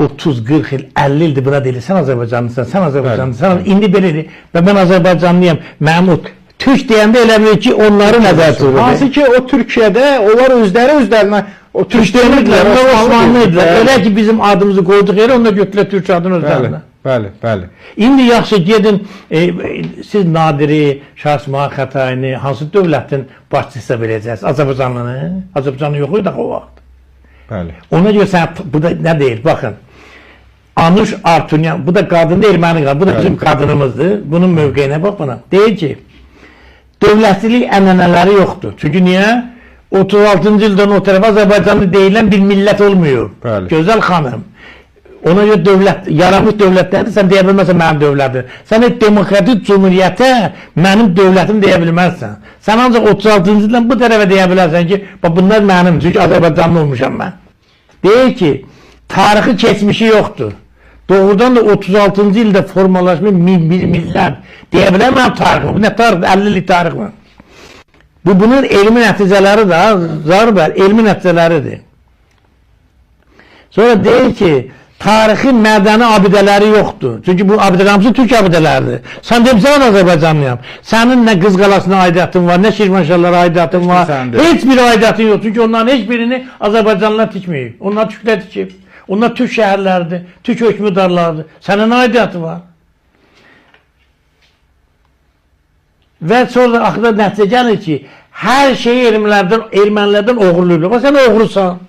30, 40 il, 50 ildir buna deyil. Sən Azərbaycanlısan, sən Azərbaycanlısan. İndi belədir. Və mən Azərbaycanlıyam. Mənim o Türk deyəndə elə bilir ki, onları nəzər tutur. Hansı ki, o Türkiyədə onlar özlərinə o Türk demirlər, Osmanlıydilər. Elə ki, bizim adımızı qoyduq yerə, onlar götürlər Türk adını özlərinə. Bəli. İndi yaxşı gedin, siz Nadiri, Şah İsmayıl Xətaini hansı dövlətin başçısı biləcəksiniz? Azərbaycanlını? Azərbaycanlı yox idi o vaxt. Bəli. Ona görə sən, bu da nə deyir, baxın. Anuş Artunyan, bu da qadın deyil, mənim qadın, bu da bizim qadınımızdır. Bunun mövqeyinə bax buna. Deyir ki, dövlətçilik ənənələri yoxdur. Çünki niyə? 36-cı ildən o tərəf Azərbaycanlı deyilən bir millət olmuyor. Bəli. Gözəl xanım. Ona görə dövlət, yaranmış dövlətlərdir, sən deyə bilməzsən mənim dövlətim. Sən demokratik cumhuriyyətə mənim dövlətim deyə bilməzsən. Sən ancaq 36-cı ildən bu tərəfə deyə bilərsən ki, bunlar mənim, çünki Azərbaycanlı olmuşam mən. Deyir ki, tarixi keçmişi yoxdur. Doğrudan da 36-cı ildə formalaşmış bir millət. Deyə bilər mənim tarixim. Bu nə tarix? 50 illik tarix var. Bunun elmi nəticələri də, zaribər, elmi nəticələridir. Sonra deyir ki, tarixi mədəni abidələri yoxdur. Çünki bu abidələr hamısı türk abidələridir. Sən demişsən Azərbaycanlıyam. Sənin nə Qız Qalasına aidiyyatın var, nə Şirvanşahlara aidiyyatın var. Heç bir aidiyyatın yox. Çünki onların heç birini Azərbaycanlılar tikməyib. Onlar türklər tikib. Onlar türk şəhərlərdir, türk hökmdarlardır. Sənin aidiyyatı var. Və sonra axıda nəticə gəlir ki, hər şeyi ermənilərdən oğurluyurlar. Sən oğrusan.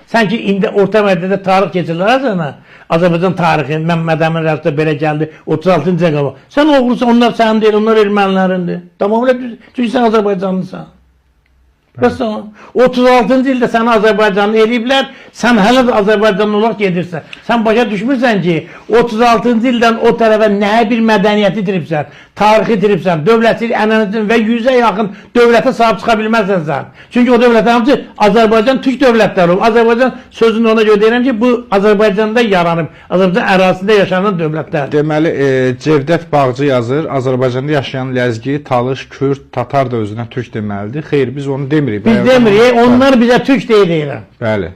Sən ki, indi orta məddədə tarix keçirlər sənə. Azərbaycan tarixi, Məmməd Əmin Rəsulda belə gəldi, 36-cı qaba. Sən oğrusan, onlar sənin deyil, onlar ermənilərindir. Tamamilə düz, çünki sən Azərbaycanlısan. Bəs 36-cı ildə səni Azərbaycanlı eləyiblər, sən hələ də Azərbaycanlı olaraq gedirsən. Sən başa düşmürsən ki, 36-cı ildən o tərəfə nəyə bir mədəniyyəti itiribsən, tarixi itiribsən, dövlətçilik ənənəsini və 100-ə yaxın dövlətə sahib çıxa bilməzsən sən. Çünki o dövlətə hamısı Azərbaycan türk dövlətləri olub. Azərbaycan sözünü ona görə deyirəm ki, bu Azərbaycanda yaranıb, Azərbaycan ərazisində yaşanan dövlətlərdir. Deməli, Cevdət Bağcı yazır, Azərbaycanda yaşayan ləzgi, talış, kürd, tatar da özünə türk deməlidir. Xeyr, biz onu demirik. Biz demirik, onlar bizə türk deyirlər. Bəli.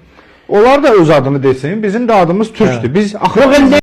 Onlar da öz adını desin, bizim də adımız türkdür. Biz axı